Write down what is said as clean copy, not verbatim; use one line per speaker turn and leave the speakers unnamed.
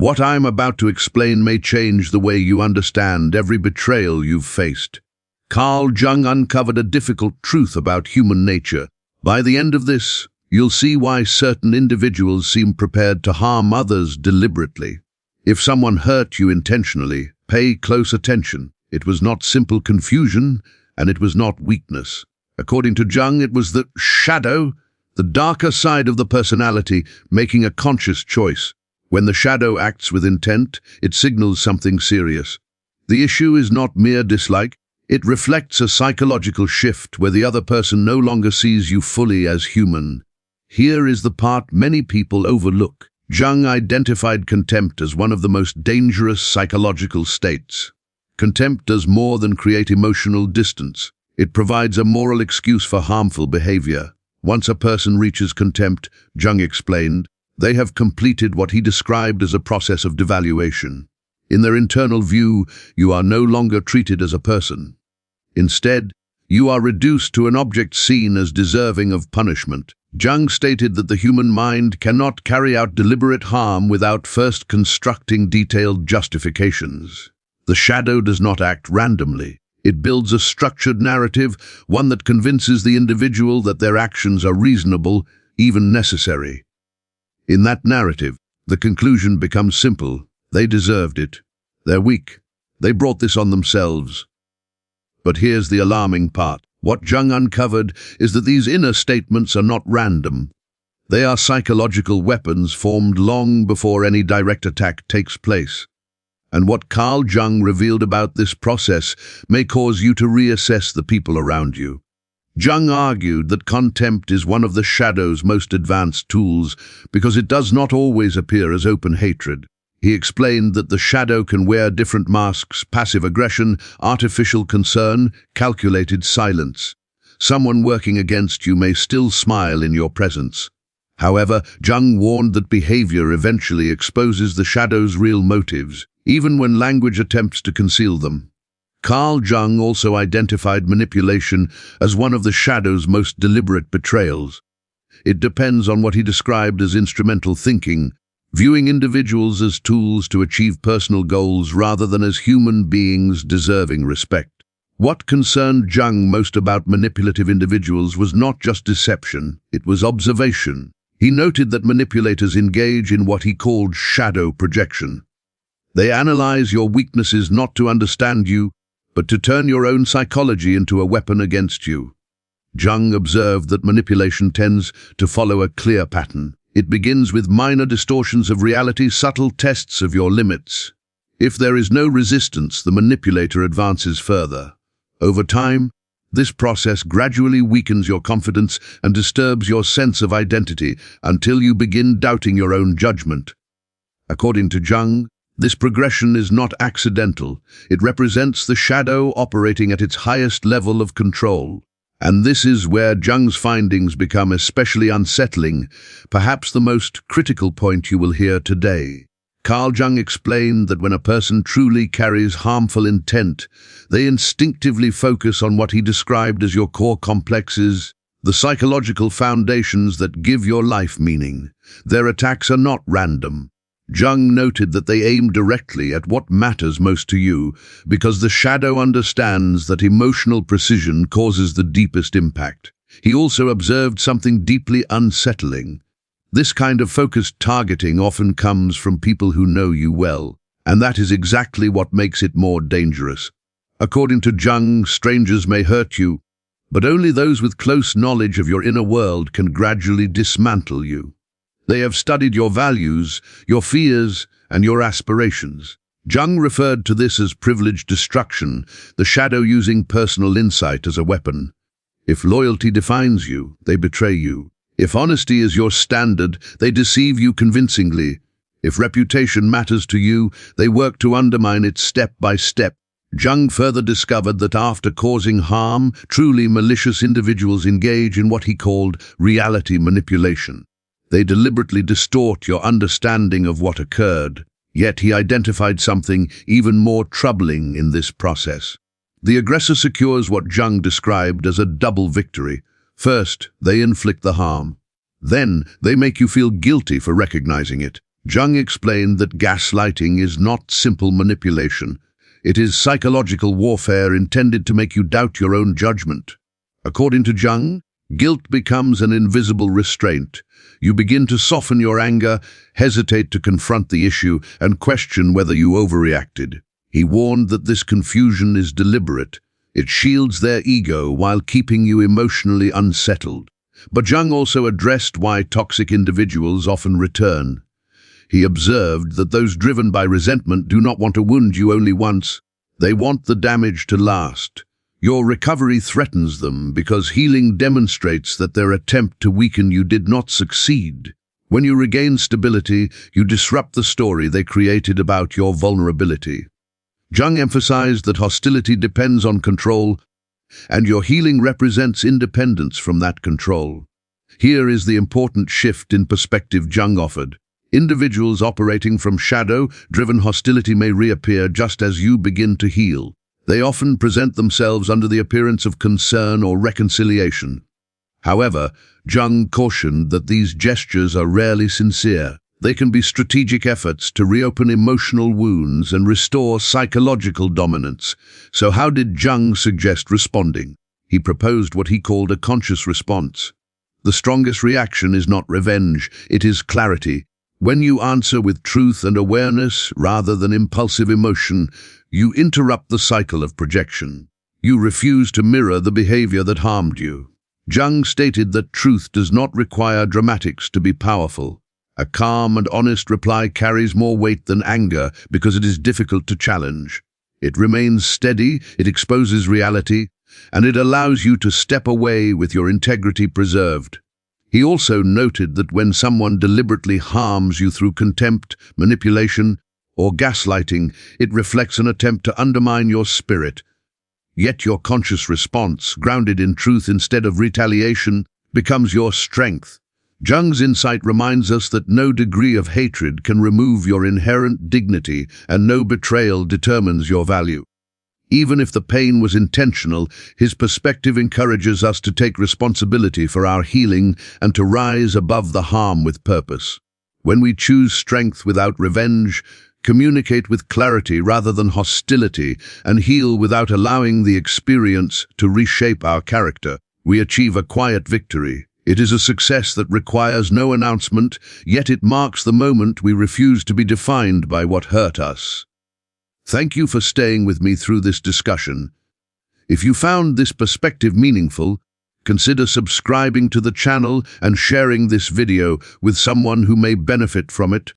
What I'm about to explain may change the way you understand every betrayal you've faced. Carl Jung uncovered a difficult truth about human nature. By the end of this, you'll see why certain individuals seem prepared to harm others deliberately. If someone hurt you intentionally, pay close attention. It was not simple confusion, and it was not weakness. According to Jung, it was the shadow, the darker side of the personality, making a conscious choice. When the shadow acts with intent, it signals something serious. The issue is not mere dislike. It reflects a psychological shift where the other person no longer sees you fully as human. Here is the part many people overlook. Jung identified contempt as one of the most dangerous psychological states. Contempt does more than create emotional distance. It provides a moral excuse for harmful behavior. Once a person reaches contempt, Jung explained, they have completed what he described as a process of devaluation. In their internal view, you are no longer treated as a person. Instead, you are reduced to an object seen as deserving of punishment. Jung stated that the human mind cannot carry out deliberate harm without first constructing detailed justifications. The shadow does not act randomly. It builds a structured narrative, one that convinces the individual that their actions are reasonable, even necessary. In that narrative, the conclusion becomes simple. They deserved it. They're weak. They brought this on themselves. But here's the alarming part. What Jung uncovered is that these inner statements are not random. They are psychological weapons formed long before any direct attack takes place. And what Carl Jung revealed about this process may cause you to reassess the people around you. Jung argued that contempt is one of the shadow's most advanced tools because it does not always appear as open hatred. He explained that the shadow can wear different masks: passive aggression, artificial concern, calculated silence. Someone working against you may still smile in your presence. However, Jung warned that behavior eventually exposes the shadow's real motives, even when language attempts to conceal them. Carl Jung also identified manipulation as one of the shadow's most deliberate betrayals. It depends on what he described as instrumental thinking, viewing individuals as tools to achieve personal goals rather than as human beings deserving respect. What concerned Jung most about manipulative individuals was not just deception, it was observation. He noted that manipulators engage in what he called shadow projection. They analyze your weaknesses not to understand you, but to turn your own psychology into a weapon against you. Jung observed that manipulation tends to follow a clear pattern. It begins with minor distortions of reality, subtle tests of your limits. If there is no resistance, the manipulator advances further. Over time, this process gradually weakens your confidence and disturbs your sense of identity until you begin doubting your own judgment. According to Jung, this progression is not accidental. It represents the shadow operating at its highest level of control. And this is where Jung's findings become especially unsettling, perhaps the most critical point you will hear today. Carl Jung explained that when a person truly carries harmful intent, they instinctively focus on what he described as your core complexes, the psychological foundations that give your life meaning. Their attacks are not random. Jung noted that they aim directly at what matters most to you, because the shadow understands that emotional precision causes the deepest impact. He also observed something deeply unsettling. This kind of focused targeting often comes from people who know you well, and that is exactly what makes it more dangerous. According to Jung, strangers may hurt you, but only those with close knowledge of your inner world can gradually dismantle you. They have studied your values, your fears, and your aspirations. Jung referred to this as privileged destruction, the shadow using personal insight as a weapon. If loyalty defines you, they betray you. If honesty is your standard, they deceive you convincingly. If reputation matters to you, they work to undermine it step by step. Jung further discovered that after causing harm, truly malicious individuals engage in what he called reality manipulation. They deliberately distort your understanding of what occurred. Yet he identified something even more troubling in this process. The aggressor secures what Jung described as a double victory. First, they inflict the harm. Then, they make you feel guilty for recognizing it. Jung explained that gaslighting is not simple manipulation. It is psychological warfare intended to make you doubt your own judgment. According to Jung, guilt becomes an invisible restraint. You begin to soften your anger, hesitate to confront the issue, and question whether you overreacted. He warned that this confusion is deliberate. It shields their ego while keeping you emotionally unsettled. But Jung also addressed why toxic individuals often return. He observed that those driven by resentment do not want to wound you only once. They want the damage to last. Your recovery threatens them because healing demonstrates that their attempt to weaken you did not succeed. When you regain stability, you disrupt the story they created about your vulnerability. Jung emphasized that hostility depends on control, and your healing represents independence from that control. Here is the important shift in perspective Jung offered. Individuals operating from shadow-driven hostility may reappear just as you begin to heal. They often present themselves under the appearance of concern or reconciliation. However, Jung cautioned that these gestures are rarely sincere. They can be strategic efforts to reopen emotional wounds and restore psychological dominance. So how did Jung suggest responding? He proposed what he called a conscious response. The strongest reaction is not revenge, it is clarity. When you answer with truth and awareness rather than impulsive emotion, you interrupt the cycle of projection. You refuse to mirror the behavior that harmed you. Jung stated that truth does not require dramatics to be powerful. A calm and honest reply carries more weight than anger because it is difficult to challenge. It remains steady, it exposes reality, and it allows you to step away with your integrity preserved. He also noted that when someone deliberately harms you through contempt, manipulation, or gaslighting, it reflects an attempt to undermine your spirit. Yet your conscious response, grounded in truth instead of retaliation, becomes your strength. Jung's insight reminds us that no degree of hatred can remove your inherent dignity, and no betrayal determines your value. Even if the pain was intentional, his perspective encourages us to take responsibility for our healing and to rise above the harm with purpose. When we choose strength without revenge, communicate with clarity rather than hostility, and heal without allowing the experience to reshape our character, we achieve a quiet victory. It is a success that requires no announcement, yet it marks the moment we refuse to be defined by what hurt us. Thank you for staying with me through this discussion. If you found this perspective meaningful, consider subscribing to the channel and sharing this video with someone who may benefit from it.